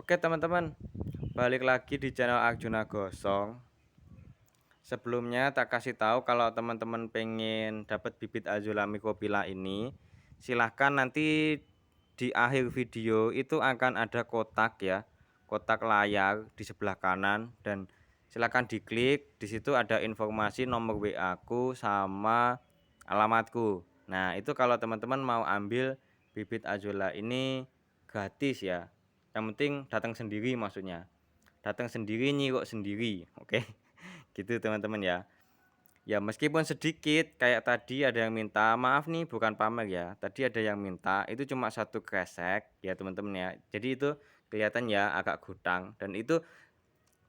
Oke teman-teman, balik lagi di channel Arjuna Gosong. Sebelumnya tak kasih tahu kalau teman-teman pengen dapat bibit Azula mycophylla ini, silahkan nanti di akhir video itu akan ada kotak ya, kotak layar di sebelah kanan, dan silahkan diklik. Di situ ada informasi nomor WA aku sama alamatku. Nah itu kalau teman-teman mau ambil bibit Azula ini gratis ya. Yang penting datang sendiri, maksudnya datang sendiri, nyirok sendiri, oke. Gitu teman-teman ya. Ya meskipun sedikit, kayak tadi ada yang minta, maaf nih bukan pamer ya, tadi ada yang minta itu cuma satu kresek ya teman-teman ya. Jadi itu kelihatan ya agak gutang, dan itu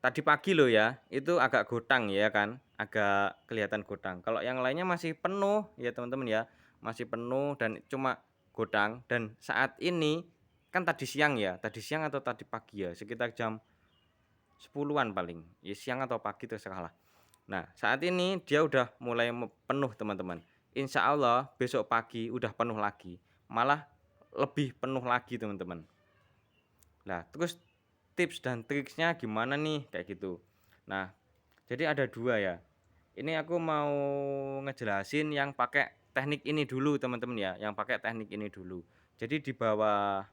tadi pagi loh ya, itu agak gutang ya kan, agak kelihatan gutang. Kalau yang lainnya masih penuh ya teman-teman ya, masih penuh dan cuma gutang. Dan saat ini kan tadi siang ya, tadi siang atau tadi pagi ya, sekitar jam 10-an paling ya, siang atau pagi terserah lah. Nah saat ini dia udah mulai penuh teman-teman. Insya Allah besok pagi udah penuh lagi, malah lebih penuh lagi teman-teman. Nah terus tips dan triksnya gimana nih kayak gitu. Nah jadi ada dua ya, ini aku mau ngejelasin yang pakai teknik ini dulu teman-teman ya, yang pakai teknik ini dulu. Jadi di bawah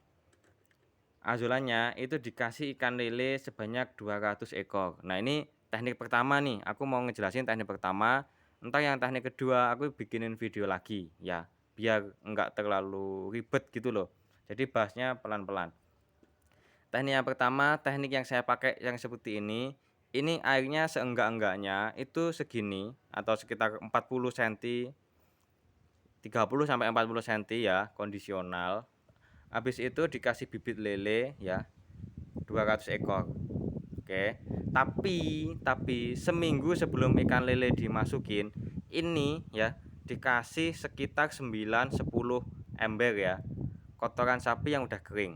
azulanya itu dikasih ikan lele sebanyak 200 ekor. Nah ini teknik pertama nih, aku mau ngejelasin teknik pertama. Entar yang teknik kedua aku bikinin video lagi ya, biar enggak terlalu ribet gitu loh. Jadi bahasnya pelan-pelan. Teknik yang pertama, teknik yang saya pakai yang seperti ini airnya seenggak-enggaknya itu segini atau sekitar 40 cm, 30 sampai 40 cm ya, kondisional. Habis itu dikasih bibit lele ya, 200 ekor. Oke. Tapi seminggu sebelum ikan lele dimasukin, ini ya dikasih sekitar 9-10 ember ya, kotoran sapi yang udah kering.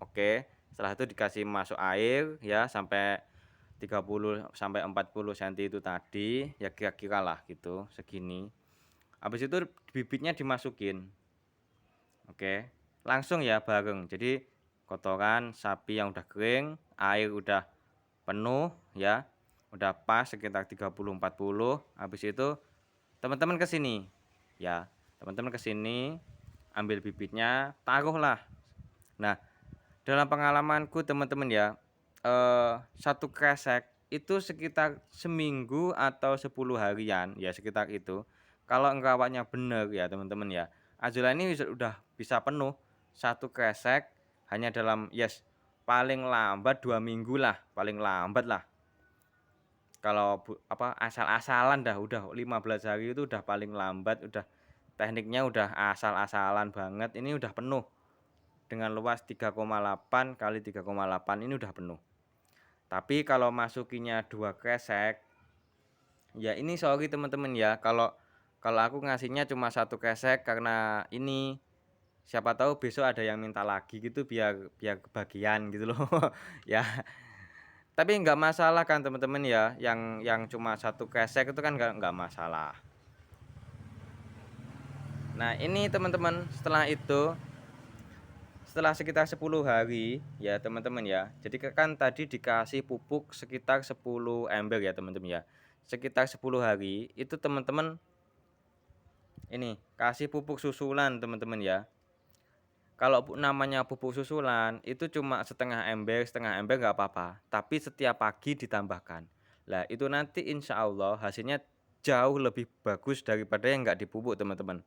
Oke. Setelah itu dikasih masuk air ya sampai 30 sampai 40 cm itu tadi, ya kira-kira lah gitu, segini. Habis itu bibitnya dimasukin. Oke. Langsung ya bareng. Jadi kotoran sapi yang udah kering, air udah penuh ya. Udah pas sekitar 30-40. Habis itu teman-teman ke sini. Ya, teman-teman ke sini ambil bibitnya, taruhlah. Nah, dalam pengalamanku teman-teman ya, satu kresek itu sekitar seminggu atau 10 harian ya, sekitar itu. Kalau ngerawatnya bener ya teman-teman ya, Azula ini udah bisa penuh satu kresek hanya dalam paling lambat 2 minggu lah, paling lambat lah. Kalau asal-asalan dah udah 15 hari itu udah paling lambat, udah tekniknya udah asal-asalan banget, ini udah penuh dengan luas 3,8 kali 3,8, ini udah penuh. Tapi kalau masukinya 2 kresek, ya ini sorry teman-teman ya, kalau aku ngasihnya cuma satu kresek karena ini siapa tahu besok ada yang minta lagi gitu, biar kebagian gitu loh. Ya, tapi nggak masalah kan teman-teman ya, yang cuma satu kresek itu kan nggak masalah. Nah ini teman-teman, setelah sekitar 10 hari ya teman-teman ya, jadi kan tadi dikasih pupuk sekitar 10 ember ya teman-teman ya, sekitar 10 hari itu teman-teman ini kasih pupuk susulan teman-teman ya. Kalau namanya pupuk susulan itu cuma setengah ember nggak apa-apa, tapi setiap pagi ditambahkan. Lah itu nanti insya Allah hasilnya jauh lebih bagus daripada yang nggak dipupuk teman-teman.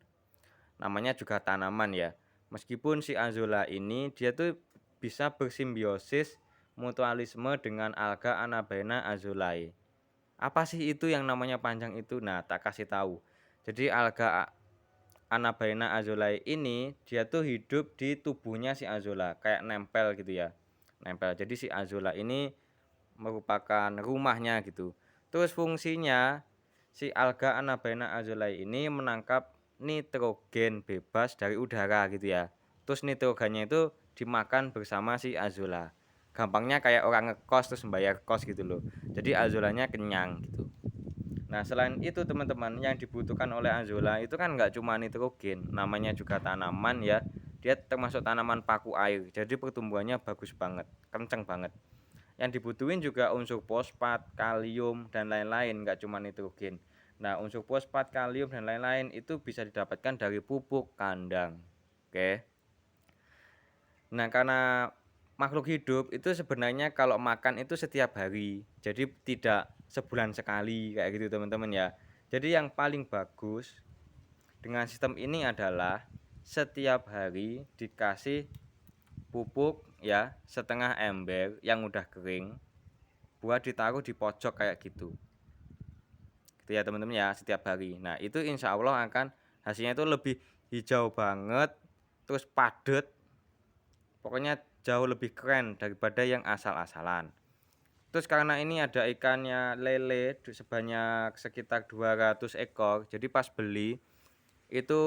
Namanya juga tanaman ya. Meskipun si Azula ini dia tuh bisa bersimbiosis mutualisme dengan alga Anabaena azulae. Apa sih itu yang namanya panjang itu? Nah, tak kasih tahu. Jadi alga Anabaena azulae ini dia tuh hidup di tubuhnya si Azula, kayak nempel gitu ya. Nempel. Jadi si Azula ini merupakan rumahnya gitu. Terus fungsinya si alga Anabaena azulae ini menangkap nitrogen bebas dari udara gitu ya. Terus nitrogennya itu dimakan bersama si Azula. Gampangnya kayak orang ngekos terus membayar kos gitu loh. Jadi Azulanya kenyang gitu. Nah selain itu teman-teman, yang dibutuhkan oleh Azula itu kan nggak cuma nitrogen, namanya juga tanaman ya. Dia termasuk tanaman paku air, jadi pertumbuhannya bagus banget, kenceng banget. Yang dibutuhin juga unsur fosfat, kalium, dan lain-lain, nggak cuma nitrogen. Nah, unsur fosfat, kalium, dan lain-lain itu bisa didapatkan dari pupuk kandang. Oke. Nah, karena makhluk hidup itu sebenarnya kalau makan itu setiap hari, jadi tidak sebulan sekali kayak gitu teman-teman ya. Jadi yang paling bagus dengan sistem ini adalah setiap hari dikasih pupuk ya setengah ember yang udah kering buat ditaruh di pojok kayak gitu. Gitu ya teman-teman ya setiap hari. Nah itu insya Allah akan hasilnya itu lebih hijau banget, terus padat, pokoknya jauh lebih keren daripada yang asal-asalan. Terus karena ini ada ikannya lele sebanyak sekitar 200 ekor, jadi pas beli itu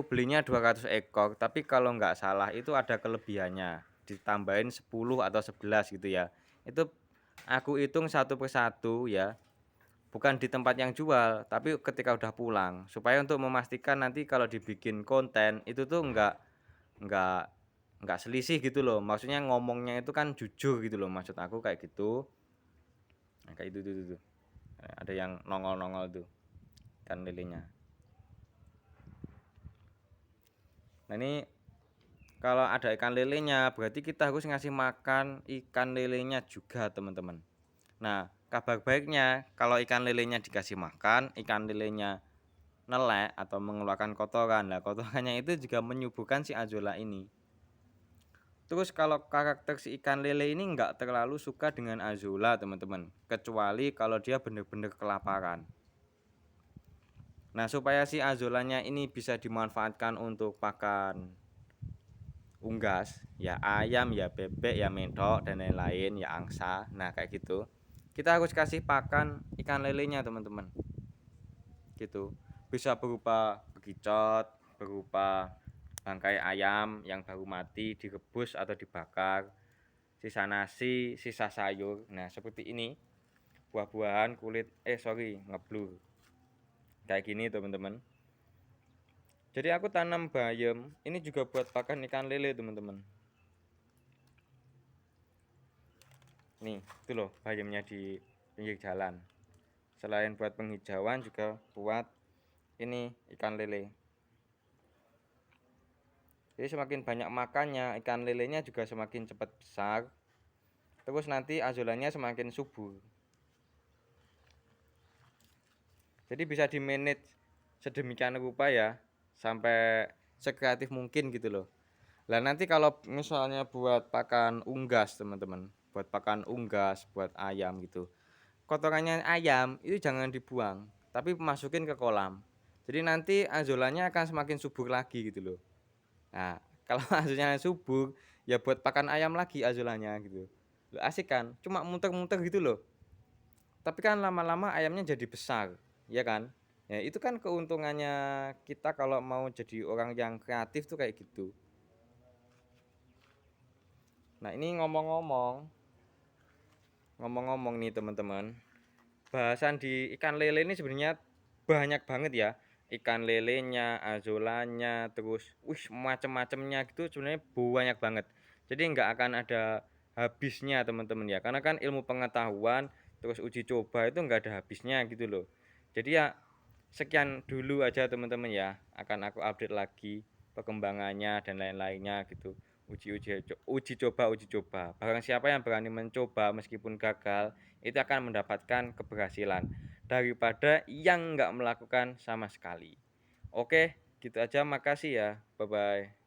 belinya 200 ekor, tapi kalau nggak salah itu ada kelebihannya, ditambahin 10 atau 11 gitu ya. Itu aku hitung satu persatu ya, bukan di tempat yang jual, tapi ketika udah pulang, supaya untuk memastikan nanti kalau dibikin konten itu tuh nggak nggak selisih gitu loh. Maksudnya ngomongnya itu kan jujur gitu loh, maksud aku kayak gitu. Nah, kayak itu tuh. Ada yang nongol-nongol tuh ikan lelenya. Nah ini kalau ada ikan lelenya berarti kita harus ngasih makan ikan lelenya juga teman-teman. Nah kabar baiknya kalau ikan lelenya dikasih makan, ikan lelenya nelek atau mengeluarkan kotoran, nah kotorannya itu juga menyuburkan si azolla ini. Terus kalau karakter si ikan lele ini nggak terlalu suka dengan azolla teman-teman, kecuali kalau dia bener-bener kelaparan. Nah supaya si azollanya ini bisa dimanfaatkan untuk pakan unggas ya ayam ya bebek ya mentok dan lain-lain ya angsa, nah kayak gitu kita harus kasih pakan ikan lelenya teman-teman gitu, bisa berupa bekicot, berupa bangkai ayam yang baru mati direbus atau dibakar, sisa nasi, sisa sayur, nah seperti ini, buah-buahan kulit ngeblur kayak gini teman-teman. Jadi aku tanam bayam ini juga buat pakan ikan lele teman-teman. Nih, itu loh bayamnya di pinggir jalan. Selain buat penghijauan juga buat ini ikan lele. Jadi semakin banyak makannya, ikan lelenya juga semakin cepat besar. Terus nanti azollanya semakin subur. Jadi bisa di manage sedemikian rupa ya, sampai sekreatif mungkin gitu loh. Lah nanti kalau misalnya buat pakan unggas teman-teman, buat pakan unggas, buat ayam gitu. Kotorannya ayam itu jangan dibuang, tapi masukin ke kolam. Jadi nanti azollanya akan semakin subur lagi gitu loh. Nah, kalau azollanya subur, ya buat pakan ayam lagi azollanya gitu. Loh, asik kan? Cuma muter-muter gitu loh. Tapi kan lama-lama ayamnya jadi besar, ya kan? Ya itu kan keuntungannya kita kalau mau jadi orang yang kreatif tuh kayak gitu. Nah, ini ngomong-ngomong nih teman-teman. Bahasan di ikan lele ini sebenarnya banyak banget ya, ikan lelenya, azollanya, terus macem-macemnya gitu sebenarnya banyak banget, jadi nggak akan ada habisnya teman-teman ya, karena kan ilmu pengetahuan terus uji coba itu nggak ada habisnya gitu loh. Jadi ya sekian dulu aja teman-teman ya, akan aku update lagi perkembangannya dan lain-lainnya gitu. Uji coba. Barang siapa yang berani mencoba meskipun gagal, itu akan mendapatkan keberhasilan daripada yang nggak melakukan sama sekali. Oke, gitu aja. Makasih ya. Bye bye.